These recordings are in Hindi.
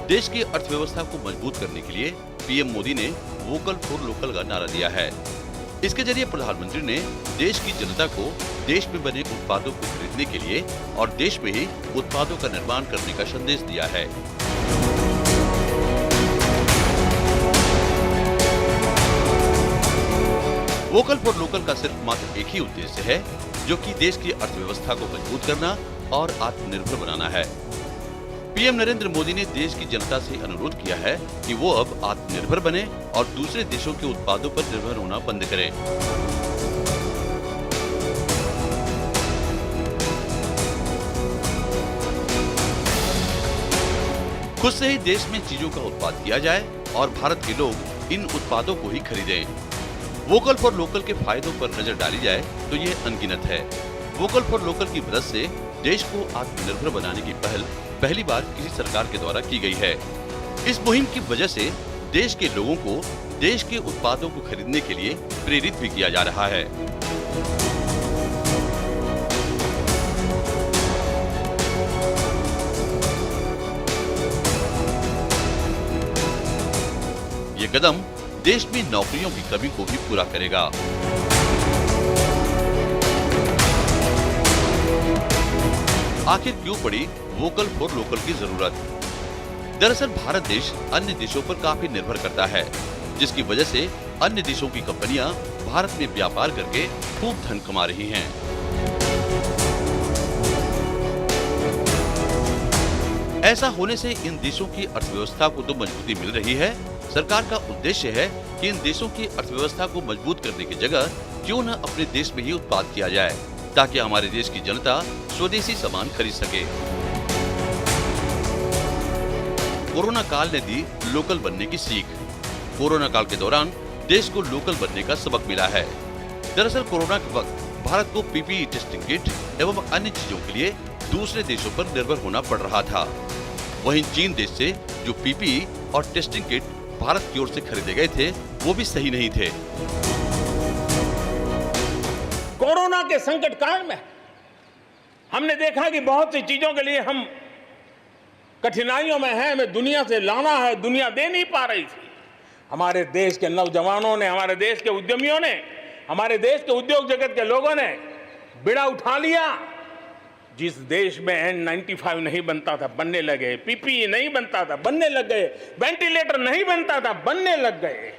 देश की अर्थव्यवस्था को मजबूत करने के लिए पीएम मोदी ने वोकल फॉर लोकल का नारा दिया है। इसके जरिए प्रधानमंत्री ने देश की जनता को देश में बने उत्पादों को खरीदने के लिए और देश में ही उत्पादों का निर्माण करने का संदेश दिया है। वोकल फॉर लोकल का सिर्फ मात्र एक ही उद्देश्य है, जो कि देश की अर्थव्यवस्था को मजबूत करना और आत्मनिर्भर बनाना है। पीएम नरेंद्र मोदी ने देश की जनता से अनुरोध किया है कि वो अब आत्मनिर्भर बने और दूसरे देशों के उत्पादों पर निर्भर होना बंद करें। खुद से ही देश में चीजों का उत्पाद किया जाए और भारत के लोग इन उत्पादों को ही खरीदें। वोकल फॉर लोकल के फायदों पर नजर डाली जाए तो ये अनगिनत है। वोकल फॉर लोकल की मदद से देश को आत्मनिर्भर बनाने की पहल पहली बार किसी सरकार के द्वारा की गई है। इस मुहिम की वजह से देश के लोगों को देश के उत्पादों को खरीदने के लिए प्रेरित भी किया जा रहा है। ये कदम देश में नौकरियों की कमी को भी पूरा करेगा। आखिर क्यों पड़ी वोकल फॉर लोकल की जरूरत? दरअसल भारत देश अन्य देशों पर काफी निर्भर करता है, जिसकी वजह से अन्य देशों की कंपनियां भारत में व्यापार करके खूब धन कमा रही हैं। ऐसा होने से इन देशों की अर्थव्यवस्था को तो मजबूती मिल रही है। सरकार का उद्देश्य है कि इन देशों की अर्थव्यवस्था को मजबूत करने की जगह क्यों न अपने देश में ही उत्पाद किया जाए, ताकि हमारे देश की जनता स्वदेशी सामान खरीद सके। कोरोना काल ने दी लोकल बनने की सीख। कोरोना काल के दौरान देश को लोकल बनने का सबक मिला है। दरअसल कोरोना के वक्त भारत को पीपीई टेस्टिंग किट एवं अन्य चीजों के लिए दूसरे देशों पर निर्भर होना पड़ रहा था। वहीं चीन देश से जो पीपीई और टेस्टिंग किट भारत की ओर से खरीदे गए थे, वो भी सही नहीं थे। कोरोना के संकट काल में हमने देखा कि बहुत सी चीजों के लिए हम कठिनाइयों में हैं, हमें दुनिया से लाना है, दुनिया दे नहीं पा रही थी। हमारे देश के नौजवानों ने, हमारे देश के उद्यमियों ने, हमारे देश के उद्योग जगत के लोगों ने बीड़ा उठा लिया। जिस देश में N95 नहीं बनता था, बनने लगे। पीपीई नहीं बनता था, बनने लग गए। वेंटिलेटर नहीं बनता था, बनने लग गए।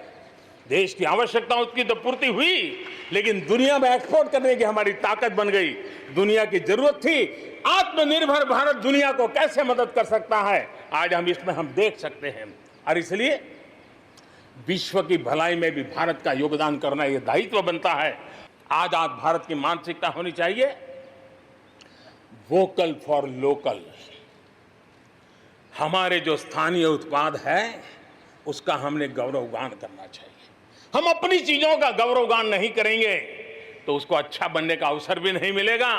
देश की आवश्यकताओं की तो पूर्ति हुई, लेकिन दुनिया में एक्सपोर्ट करने की हमारी ताकत बन गई। दुनिया की जरूरत थी आत्मनिर्भर भारत दुनिया को कैसे मदद कर सकता है, आज हम इसमें हम देख सकते हैं। और इसलिए विश्व की भलाई में भी भारत का योगदान करना यह दायित्व बनता है। आज भारत की मानसिकता होनी चाहिए वोकल फॉर लोकल। हमारे जो स्थानीय उत्पाद है उसका हमने गौरवगान करना चाहिए। हम अपनी चीजों का गौरवगान नहीं करेंगे तो उसको अच्छा बनने का अवसर भी नहीं मिलेगा,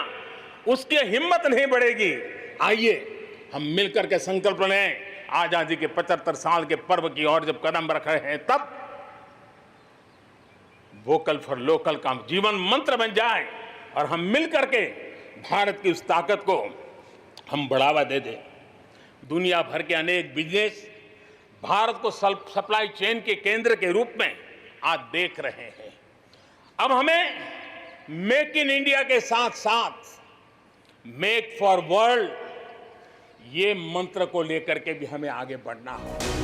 उसकी हिम्मत नहीं बढ़ेगी। आइए हम मिलकर के संकल्प लें। आजादी के 75 साल के पर्व की ओर जब कदम रख रहे हैं, तब वोकल फॉर लोकल का जीवन मंत्र बन जाए और हम मिलकर के भारत की उस ताकत को हम बढ़ावा दे दें। दुनिया भर के अनेक बिजनेस भारत को सप्लाई चेन के केंद्र के रूप में आज देख रहे हैं। अब हमें मेक इन इंडिया के साथ साथ मेक फॉर वर्ल्ड, ये मंत्र को लेकर के भी हमें आगे बढ़ना है।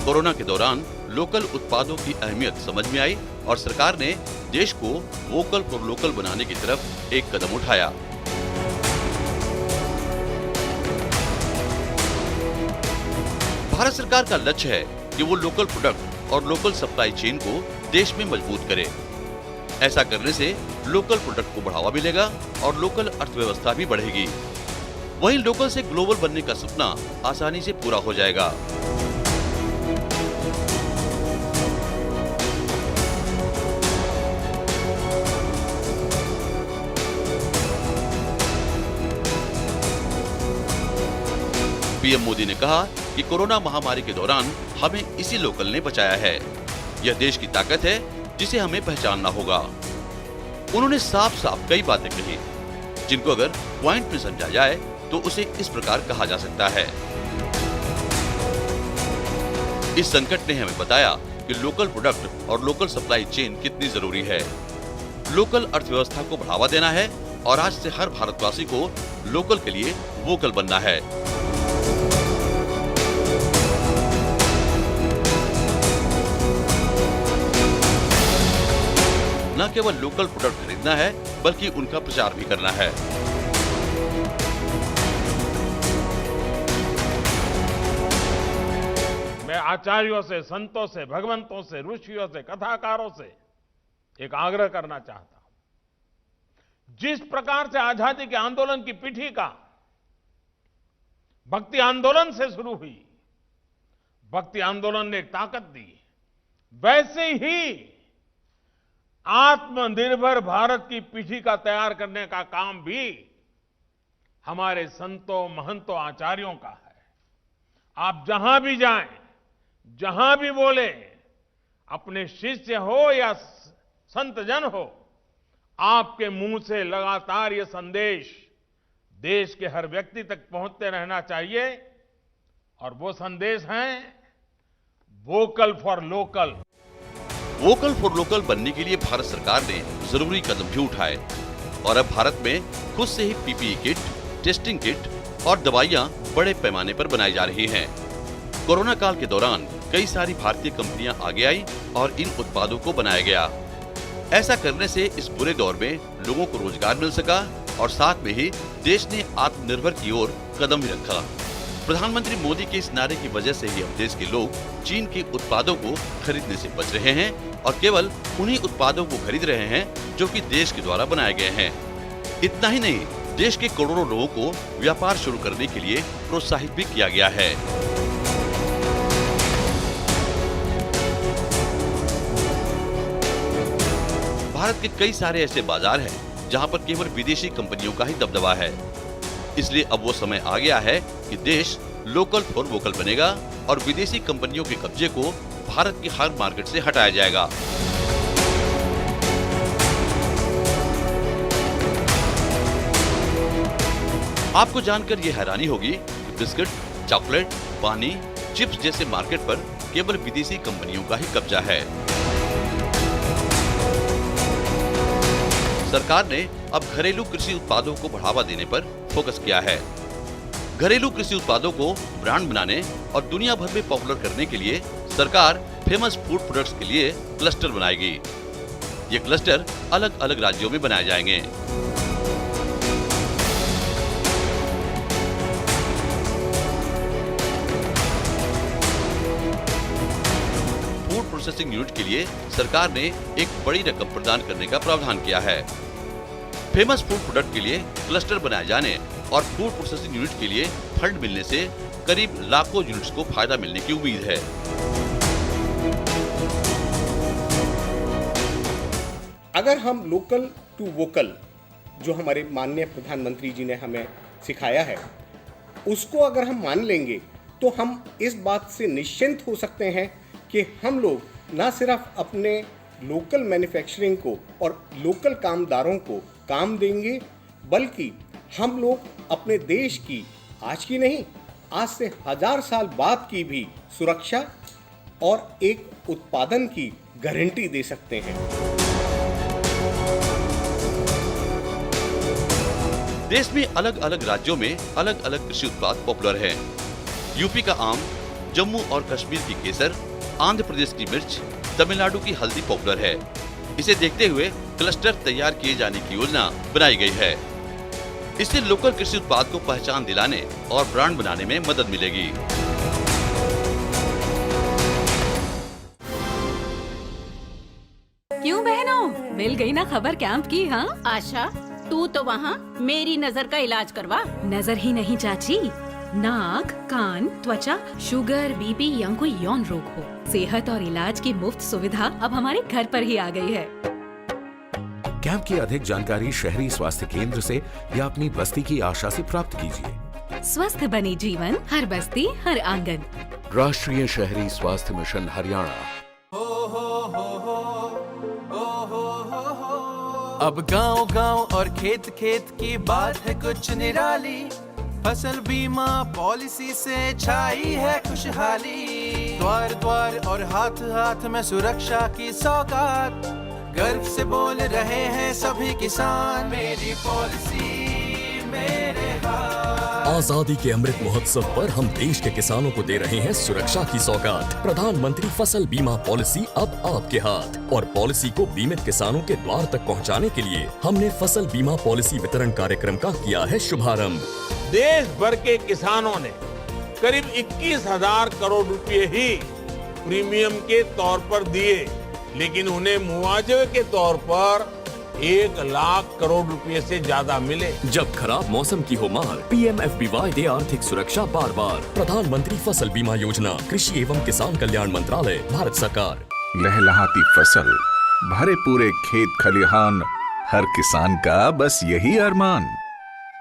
कोरोना के दौरान लोकल उत्पादों की अहमियत समझ में आई और सरकार ने देश को वोकल फॉर लोकल बनाने की तरफ एक कदम उठाया। भारत सरकार का लक्ष्य है कि वो लोकल प्रोडक्ट और लोकल सप्लाई चेन को देश में मजबूत करे। ऐसा करने से लोकल प्रोडक्ट को बढ़ावा मिलेगा और लोकल अर्थव्यवस्था भी बढ़ेगी। वहीं लोकल से ग्लोबल बनने का सपना आसानी से पूरा हो जाएगा। पीएम मोदी ने कहा कि कोरोना महामारी के दौरान हमें इसी लोकल ने बचाया है। यह देश की ताकत है जिसे हमें पहचानना होगा। उन्होंने साफ साफ कई बातें कही जिनको अगर पॉइंट में समझा जाए तो उसे इस प्रकार कहा जा सकता है। इस संकट ने हमें बताया कि लोकल प्रोडक्ट और लोकल सप्लाई चेन कितनी जरूरी है। लोकल अर्थव्यवस्था को बढ़ावा देना है और आज से हर भारतवासी को लोकल के लिए वोकल बनना है। न केवल लोकल प्रोडक्ट खरीदना है बल्कि उनका प्रचार भी करना है। मैं आचार्यों से, संतों से, भगवंतों से, ऋषियों से, कथाकारों से एक आग्रह करना चाहता हूं। जिस प्रकार से आजादी के आंदोलन की पीठिका भक्ति आंदोलन से शुरू हुई, भक्ति आंदोलन ने एक ताकत दी, वैसे ही आत्मनिर्भर भारत की पीठिका तैयार करने का काम भी हमारे संतों, महंतों, आचार्यों का है। आप जहां भी जाएं, जहां भी बोले, अपने शिष्य हो या संत जन हो, आपके मुंह से लगातार ये संदेश देश के हर व्यक्ति तक पहुंचते रहना चाहिए और वो संदेश है vocal for local. Vocal for local बनने के लिए भारत सरकार ने जरूरी कदम भी उठाए और अब भारत में खुद से ही पीपीई किट, टेस्टिंग किट और दवाइयां बड़े पैमाने पर बनाई जा रही हैं। कोरोना काल के दौरान कई सारी भारतीय कंपनियां आगे आई और इन उत्पादों को बनाया गया। ऐसा करने से इस बुरे दौर में लोगों को रोजगार मिल सका और साथ में ही देश ने आत्मनिर्भर की ओर कदम भी रखा। प्रधानमंत्री मोदी के इस नारे की वजह से ही अब देश के लोग चीन के उत्पादों को खरीदने से बच रहे हैं और केवल उन्हीं उत्पादों को खरीद रहे हैं जो कि देश के द्वारा बनाए गए हैं। इतना ही नहीं, देश के करोड़ों लोगों को व्यापार शुरू करने के लिए प्रोत्साहित भी किया गया है। भारत के कई सारे ऐसे बाजार हैं जहां पर केवल विदेशी कंपनियों का ही दबदबा है। इसलिए अब वो समय आ गया है कि देश लोकल फॉर वोकल बनेगा और विदेशी कंपनियों के कब्जे को भारत की हर मार्केट से हटाया जाएगा। आपको जानकर ये हैरानी होगी कि बिस्किट, चॉकलेट, पानी, चिप्स जैसे मार्केट पर केवल विदेशी कंपनियों का ही कब्जा है। सरकार ने अब घरेलू कृषि उत्पादों को बढ़ावा देने पर फोकस किया है। घरेलू कृषि उत्पादों को ब्रांड बनाने और दुनिया भर में पॉपुलर करने के लिए सरकार फेमस फूड प्रोडक्ट्स के लिए क्लस्टर बनाएगी। ये क्लस्टर अलग अलग राज्यों में बनाए जाएंगे। फूड प्रोसेसिंग यूनिट के लिए सरकार ने एक बड़ी रकम प्रदान करने का प्रावधान किया है। फेमस फूड प्रोडक्ट के लिए क्लस्टर बनाए जाने और फूड प्रोसेसिंग यूनिट के लिए फंड मिलने से करीब लाखों यूनिट्स को फायदा मिलने की उम्मीद है। अगर हम लोकल टू वोकल जो हमारे माननीय प्रधानमंत्री जी ने हमें सिखाया है, उसको अगर हम मान लेंगे तो हम इस बात से निश्चिंत हो सकते हैं कि हम लोग न सिर्फ अपने लोकल मैन्युफैक्चरिंग को और लोकल कामदारों को काम देंगे, बल्कि हम लोग अपने देश की आज की नहीं, आज से 1000 साल बाद की भी सुरक्षा और एक उत्पादन की गारंटी दे सकते हैं। देश में अलग अलग राज्यों में अलग अलग कृषि उत्पाद पॉपुलर हैं। यूपी का आम, जम्मू और कश्मीर की केसर, आंध्र प्रदेश की मिर्च, तमिलनाडु की हल्दी पॉपुलर है। इसे देखते हुए क्लस्टर तैयार किए जाने की योजना बनाई गई है। इससे लोकल कृषि उत्पाद को पहचान दिलाने और ब्रांड बनाने में मदद मिलेगी। क्यों बहनों, मिल गई ना खबर कैंप की? हाँ आशा, तू तो वहाँ मेरी नजर का इलाज करवा। नजर ही नहीं चाची, नाक, कान, त्वचा, शुगर, बीपी या कोई यौन रोग हो, सेहत और इलाज की मुफ्त सुविधा अब हमारे घर पर ही आ गई है। कैंप की अधिक जानकारी शहरी स्वास्थ्य केंद्र से या अपनी बस्ती की आशा से प्राप्त कीजिए। स्वस्थ बनी जीवन, हर बस्ती, हर आंगन। राष्ट्रीय शहरी स्वास्थ्य मिशन हरियाणा। अब गांव गांव और खेत खेत की बात है कुछ निराली। फसल बीमा पॉलिसी से छाई है खुशहाली, द्वार द्वार और हाथ हाथ में सुरक्षा की सौगात, गर्व से बोल रहे हैं सभी किसान, मेरी पॉलिसी मेरे हाथ। आजादी के अमृत महोत्सव पर हम देश के किसानों को दे रहे हैं सुरक्षा की सौगात। प्रधानमंत्री फसल बीमा पॉलिसी अब आपके हाथ, और पॉलिसी को बीमित किसानों के द्वार तक पहुंचाने के लिए हमने फसल बीमा पॉलिसी वितरण कार्यक्रम का किया है शुभारंभ। देश भर के किसानों ने करीब 21,000 करोड़ रुपए ही प्रीमियम के तौर पर दिए, लेकिन उन्हें मुआवजे के तौर पर 1 लाख करोड़ रुपए से ज्यादा मिले। जब खराब मौसम की हो मार, PMFBY दे आर्थिक सुरक्षा बार बार। प्रधानमंत्री फसल बीमा योजना, कृषि एवं किसान कल्याण मंत्रालय, भारत सरकार। लहलहाती फसल, भरे पूरे खेत खलिहान, हर किसान का बस यही अरमान।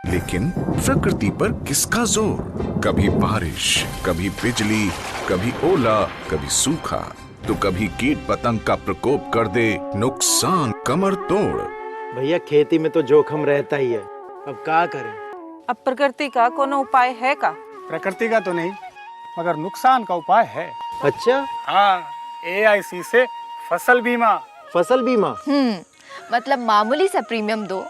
लेकिन प्रकृति पर किसका जोर? कभी बारिश, कभी बिजली, कभी ओला, कभी सूखा, तो कभी कीट पतंग का प्रकोप कर दे नुकसान कमर तोड़। भैया खेती में तो जोखम रहता ही है, अब क्या करें? अब प्रकृति का कोनो उपाय है का? प्रकृति का तो नहीं, मगर नुकसान का उपाय है। अच्छा? हाँ, AIC से फसल बीमा। फसल बीमा? मतलब मामूली सा प्रीमियम दो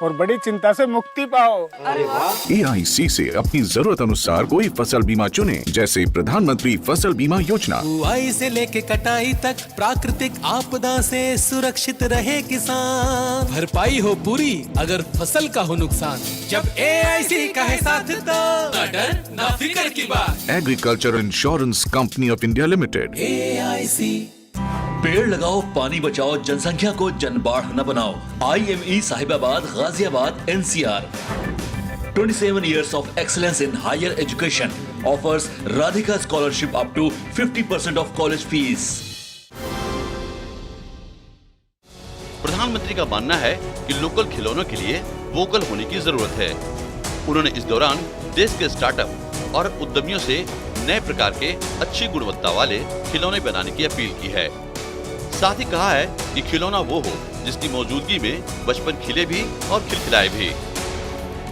और बड़ी चिंता से मुक्ति पाओ। अरे वाह! AIC से अपनी जरूरत अनुसार कोई फसल बीमा चुने, जैसे प्रधानमंत्री फसल बीमा योजना। बुआई से लेके कटाई तक प्राकृतिक आपदा से सुरक्षित रहे किसान, भरपाई हो पूरी अगर फसल का हो नुकसान। जब AIC का है साथ तो ना डर ना फिक्र की बात। Agriculture insurance company of India limited. AIC। पेड़ लगाओ, पानी बचाओ, जनसंख्या को जनबाढ़ न बनाओ। IME Sahibabad, Ghaziabad, NCR। 27 years of excellence in higher education offers Radhika scholarship up to 50% of college fees. प्रधानमंत्री का मानना है कि लोकल खिलौनों के लिए वोकल होने की जरूरत है। उन्होंने इस दौरान देश के स्टार्टअप और उद्यमियों से नए प्रकार के अच्छी गुणवत्ता वाले खिलौने बनाने की अपील की है। साथ ही कहा है कि खिलौना वो हो जिसकी मौजूदगी में बचपन खिले भी और खिलखिलाए भी।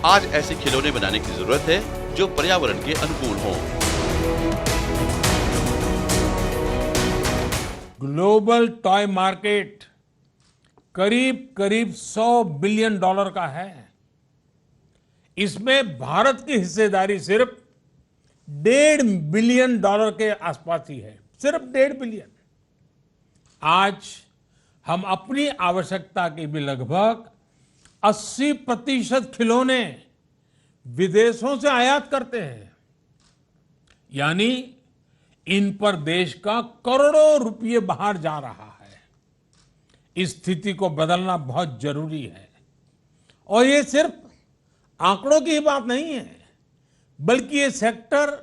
आज ऐसे खिलौने बनाने की जरूरत है जो पर्यावरण के अनुकूल हों। ग्लोबल टॉय मार्केट करीब 100 बिलियन डॉलर का है। इसमें भारत की हिस्सेदारी सिर्फ $1.5 बिलियन के आसपास ही है, सिर्फ 1.5 बिलियन। आज हम अपनी आवश्यकता के भी लगभग 80% खिलौने विदेशों से आयात करते हैं, यानी इन पर देश का करोड़ों रुपये बाहर जा रहा है। इस स्थिति को बदलना बहुत जरूरी है, और ये सिर्फ आंकड़ों की ही बात नहीं है, बल्कि ये सेक्टर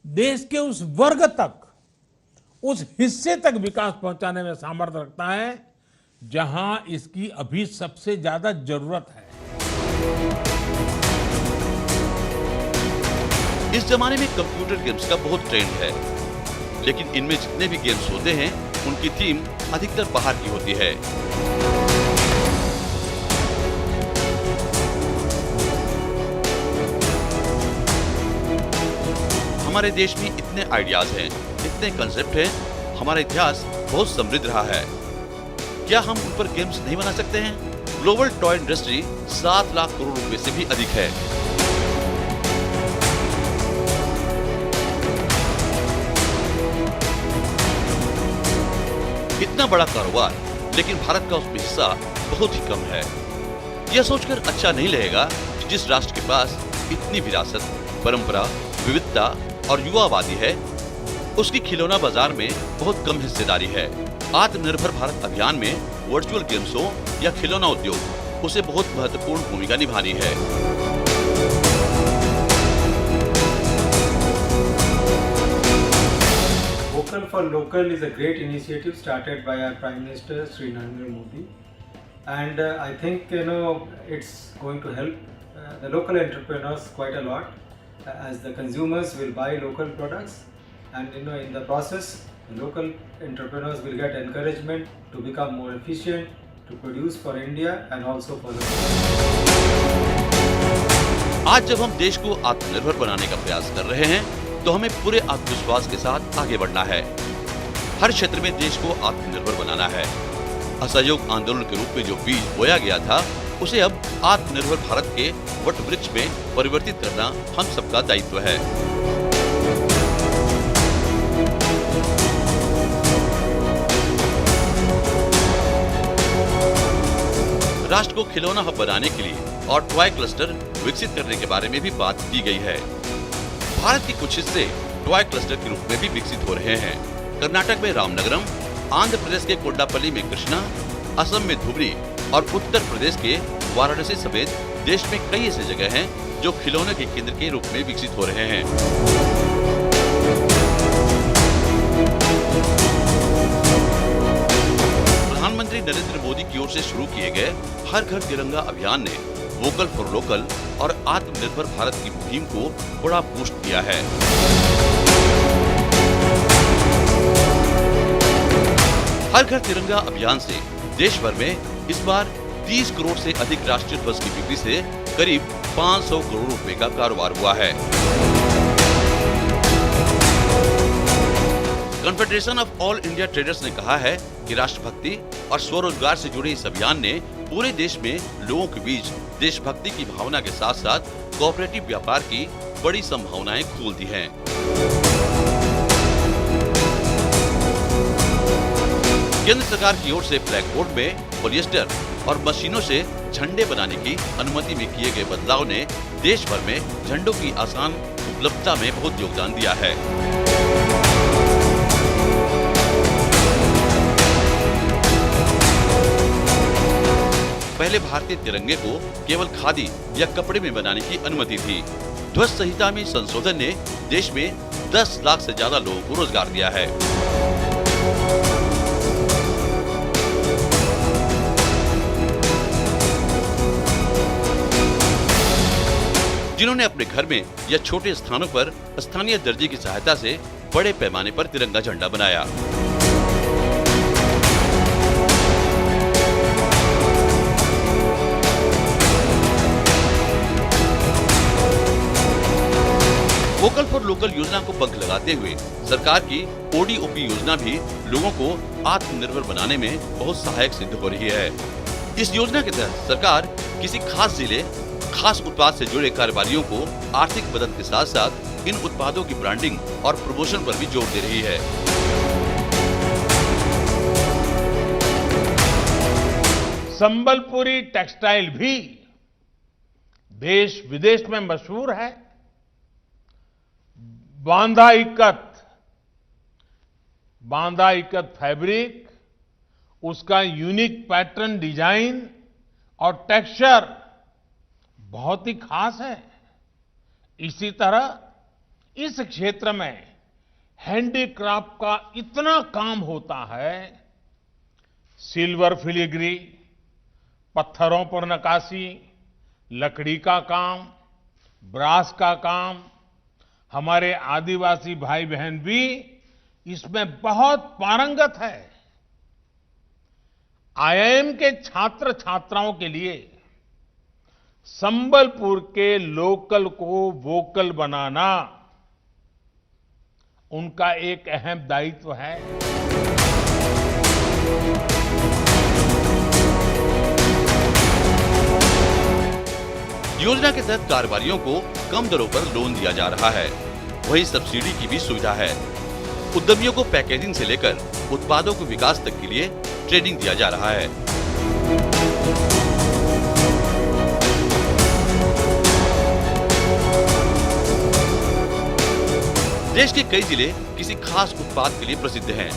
देश के उस वर्ग तक, उस हिस्से तक विकास पहुंचाने में सामर्थ्य रखता है जहां इसकी अभी सबसे ज्यादा जरूरत है। इस जमाने में कंप्यूटर गेम्स का बहुत ट्रेंड है, लेकिन इनमें जितने भी गेम्स होते हैं उनकी थीम अधिकतर बाहर की होती है। हमारे देश में इतने आइडियाज हैं, इतने कंसेप्ट हैं, हमारा इतिहास बहुत समृद्ध रहा है। क्या हम उन पर गेम्स नहीं बना सकते हैं? Global toy industry 7 lakh crore रुपए से भी अधिक है। इतना बड़ा कारोबार, लेकिन भारत का उसमें हिस्सा बहुत ही कम है। यह सोचकर अच्छा नहीं लगेगा कि जिस राष्ट्र के पास इतनी विरासत, परंपरा, विविधता और युवावादी है, उसकी खिलौना बाजार में बहुत कम हिस्सेदारी है। आत्मनिर्भर भारत अभियान में वर्चुअल गेम्स हो या खिलौना उद्योग, उसे बहुत महत्वपूर्ण भूमिका निभानी है। Vocal for Local is a great initiative started by our Prime Minister Sri Narendra Modi, and I think it's going to help the local entrepreneurs quite a lot, as the consumers will buy local products, and in the process the local entrepreneurs will get encouragement to become more efficient, to produce for India and also for the world. आज जब हम देश को आत्मनिर्भर बनाने का प्रयास कर रहे हैं तो हमें पूरे आत्मविश्वास के साथ आगे बढ़ना है। हर क्षेत्र में देश को आत्मनिर्भर बनाना है। असहयोग आंदोलन के रूप में जो बीज बोया गया था उसे अब आत्मनिर्भर भारत के वट वृक्ष में परिवर्तित करना हम सबका दायित्व है। राष्ट्र को खिलौना हब बनाने के लिए और टॉय क्लस्टर विकसित करने के बारे में भी बात की गई है। भारत के कुछ हिस्से टॉय क्लस्टर के रूप में भी विकसित हो रहे हैं। कर्नाटक में रामनगरम, आंध्र प्रदेश के कोंडापल्ली में कृष्णा, असम में धुबरी और उत्तर प्रदेश के वाराणसी समेत देश में कई ऐसी जगह हैं जो खिलौने के केंद्र के रूप में विकसित हो रहे हैं। प्रधानमंत्री नरेंद्र मोदी की ओर से शुरू किए गए हर घर तिरंगा अभियान ने वोकल फॉर लोकल और आत्मनिर्भर भारत की मुहिम को बड़ा बूस्ट दिया है। हर घर तिरंगा अभियान से देश भर में इस बार 30 करोड़ से अधिक राष्ट्रीय ध्वज की बिक्री से करीब 500 करोड़ रुपए का कारोबार हुआ है। Confederation of all India traders ने कहा है कि राष्ट्रभक्ति और स्वरोजगार से जुड़े इस अभियान ने पूरे देश में लोगों के बीच देशभक्ति की भावना के साथ साथ कोऑपरेटिव व्यापार की बड़ी संभावनाएं खोल दी हैं। केंद्र सरकार की ओर से ब्लैक बोर्ड में पॉलिएस्टर और मशीनों से झंडे बनाने की अनुमति में किए गए बदलाव ने देश भर में झंडों की आसान उपलब्धता में बहुत योगदान दिया है। पहले भारतीय तिरंगे को केवल खादी या कपड़े में बनाने की अनुमति थी। ध्वज संहिता में संशोधन ने देश में 10 लाख से ज्यादा लोगों को रोजगार दिया है। जिन्होंने अपने घर में या छोटे स्थानों पर स्थानीय दर्जी की सहायता से बड़े पैमाने पर तिरंगा झंडा बनाया। वोकल फॉर लोकल योजना को पंख लगाते हुए सरकार की ओडीओपी योजना भी लोगों को आत्मनिर्भर बनाने में बहुत सहायक सिद्ध हो रही है। इस योजना के तहत सरकार किसी खास जिले, खास उत्पाद से जुड़े कारोबारियों को आर्थिक मदद के साथ साथ इन उत्पादों की ब्रांडिंग और प्रमोशन पर भी जोर दे रही है। संबलपुरी टेक्सटाइल भी देश विदेश में मशहूर है। बांदा इकत फैब्रिक, उसका यूनिक पैटर्न डिजाइन और टेक्सचर बहुत ही खास है। इसी तरह इस क्षेत्र में हैंडीक्राफ्ट का इतना काम होता है। सिल्वर फिलिग्री, पत्थरों पर नक्काशी, लकड़ी का काम, ब्रास का काम, हमारे आदिवासी भाई बहन भी इसमें बहुत पारंगत है। आईआईएम के छात्र छात्राओं के लिए संबलपुर के लोकल को वोकल बनाना उनका एक अहम दायित्व है। योजना के तहत कारोबारियों को कम दरों पर लोन दिया जा रहा है। वहीं सब्सिडी की भी सुविधा है। उद्यमियों को पैकेजिंग से लेकर उत्पादों के विकास तक के लिए ट्रेनिंग दिया जा रहा है। देश के कई जिले किसी खास उत्पाद के लिए प्रसिद्ध हैं,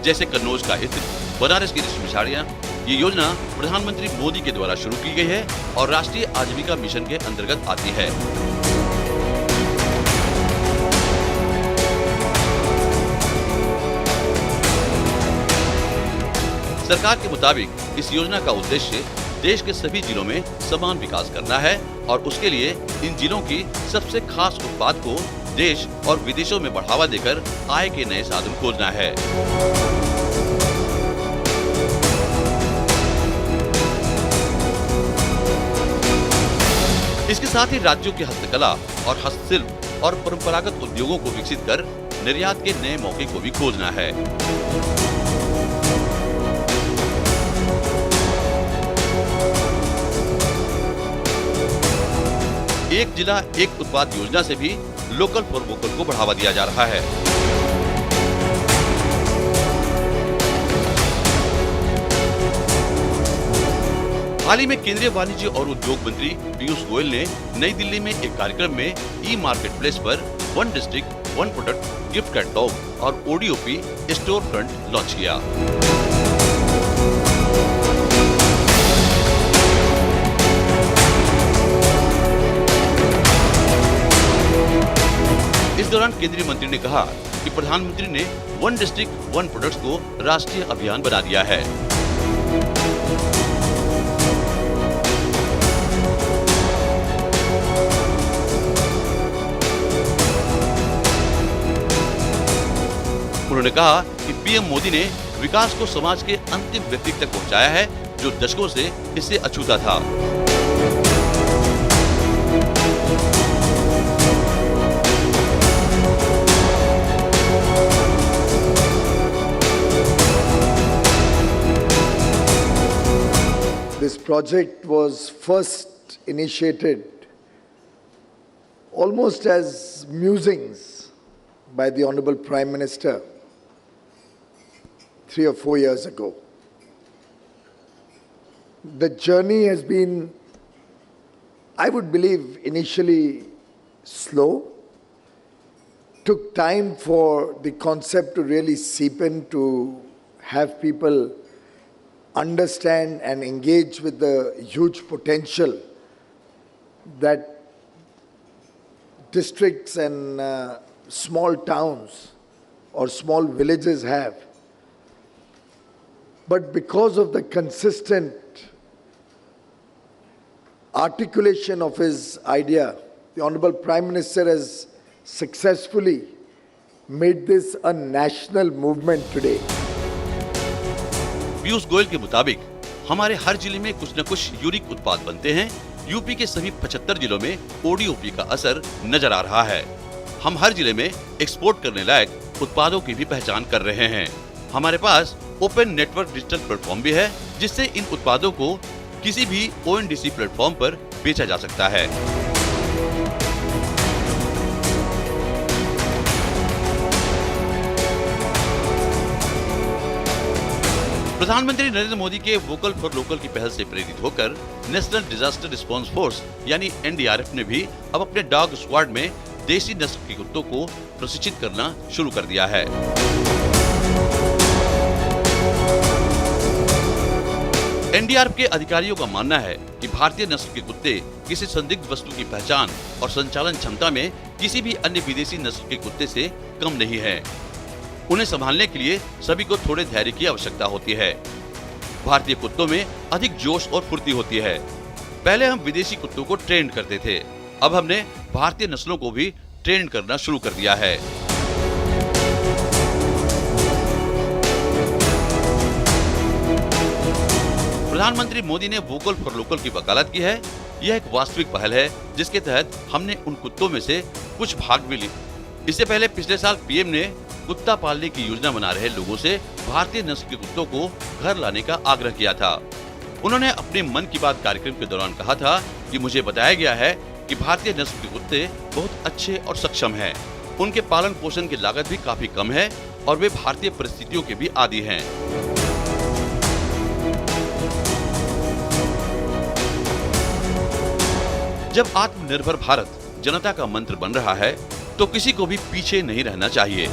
जैसे कन्नौज का इत्र, बनारस की रेशमी साड़ियां। ये योजना प्रधानमंत्री मोदी के द्वारा शुरू की गई है और राष्ट्रीय आजीविका मिशन के अंतर्गत आती है। सरकार के मुताबिक इस योजना का उद्देश्य देश के सभी जिलों में समान विकास करना है और उसके लिए इन जिलों की सबसे खास उत्पाद को देश और विदेशों में बढ़ावा देकर आय के नए साधन खोजना है। इसके साथ ही राज्यों के हस्तकला और हस्तशिल्प और परंपरागत उद्योगों को विकसित कर निर्यात के नए मौके को भी खोजना है। एक जिला एक उत्पाद योजना से भी लोकल फॉर वोकल को बढ़ावा दिया जा रहा है। हाल ही में केंद्रीय वाणिज्य और उद्योग मंत्री पीयूष गोयल ने नई दिल्ली में एक कार्यक्रम में ई मार्केट प्लेस पर one district one product gift catalogue और ओडीओपी स्टोर फ्रंट लॉन्च किया। इस दौरान केंद्रीय मंत्री ने कहा कि प्रधानमंत्री ने वन डिस्ट्रिक्ट वन प्रोडक्ट्स को राष्ट्रीय अभियान बना दिया है। उन्होंने कहा कि पीएम मोदी ने विकास को समाज के अंतिम व्यक्ति तक पहुंचाया है, जो दशकों से इससे अछूता था। This project was first initiated almost as musings by the Honorable Prime Minister 3 or 4 years ago. The journey has been, I would believe, initially slow. Took time for the concept to really seep in, to have people understand and engage with the huge potential that districts and small towns or small villages have. But because of the consistent articulation of his idea, the Honorable Prime Minister has successfully made this a national movement today. Piyush Goyal के मुताबिक हमारे हर जिले में कुछ न कुछ यूनिक उत्पाद बनते हैं। यूपी के सभी 75 जिलों में ओडीओपी का असर नजर आ रहा है। हम हर जिले में एक्सपोर्ट करने लायक उत्पादों की भी पहचान कर रहे हैं। हमारे पास ओपन नेटवर्क डिजिटल प्लेटफॉर्म भी है, जिससे इन उत्पादों को किसी भी ओएनडीसी प्लेटफॉर्म पर बेचा जा सकता है। प्रधानमंत्री नरेंद्र मोदी के वोकल फॉर लोकल की पहल से प्रेरित होकर नेशनल डिजास्टर रिस्पांस फोर्स यानी एनडीआरएफ ने भी अब अपने डॉग स्क्वाड में देसी नस्ल के कुत्तों को प्रशिक्षित करना शुरू कर दिया है। एनडीआरएफ के अधिकारियों का मानना है कि भारतीय नस्ल के कुत्ते किसी संदिग्ध वस्तु की पहचान और संचालन क्षमता में किसी भी अन्य विदेशी नस्ल के कुत्ते से कम नहीं है। उन्हें संभालने के लिए सभी को थोड़े धैर्य की आवश्यकता होती है। भारतीय कुत्तों में अधिक जोश और फुर्ती होती है। पहले हम विदेशी कुत्तों को ट्रेन करते थे, अब हमने भारतीय नस्लों को भी ट्रेन करना शुरू कर दिया है। प्रधानमंत्री मोदी ने वोकल फॉर लोकल की वकालत की है। यह एक वास्तविक पहल है, जिसके तहत हमने उन कुत्तों में से कुछ भाग भी ली। इससे पहले पिछले साल पीएम ने कुत्ता पालने की योजना बना रहे लोगों से भारतीय नस्ल के कुत्तों को घर लाने का आग्रह किया था। उन्होंने अपने मन की बात कार्यक्रम के दौरान कहा था कि मुझे बताया गया है कि भारतीय नस्ल के कुत्ते बहुत अच्छे और सक्षम हैं। उनके पालन पोषण की लागत भी काफी कम है और वे भारतीय परिस्थितियों के भी आदी हैं। जब आत्मनिर्भर भारत जनता का मंत्र बन रहा है, तो किसी को भी पीछे नहीं रहना चाहिए।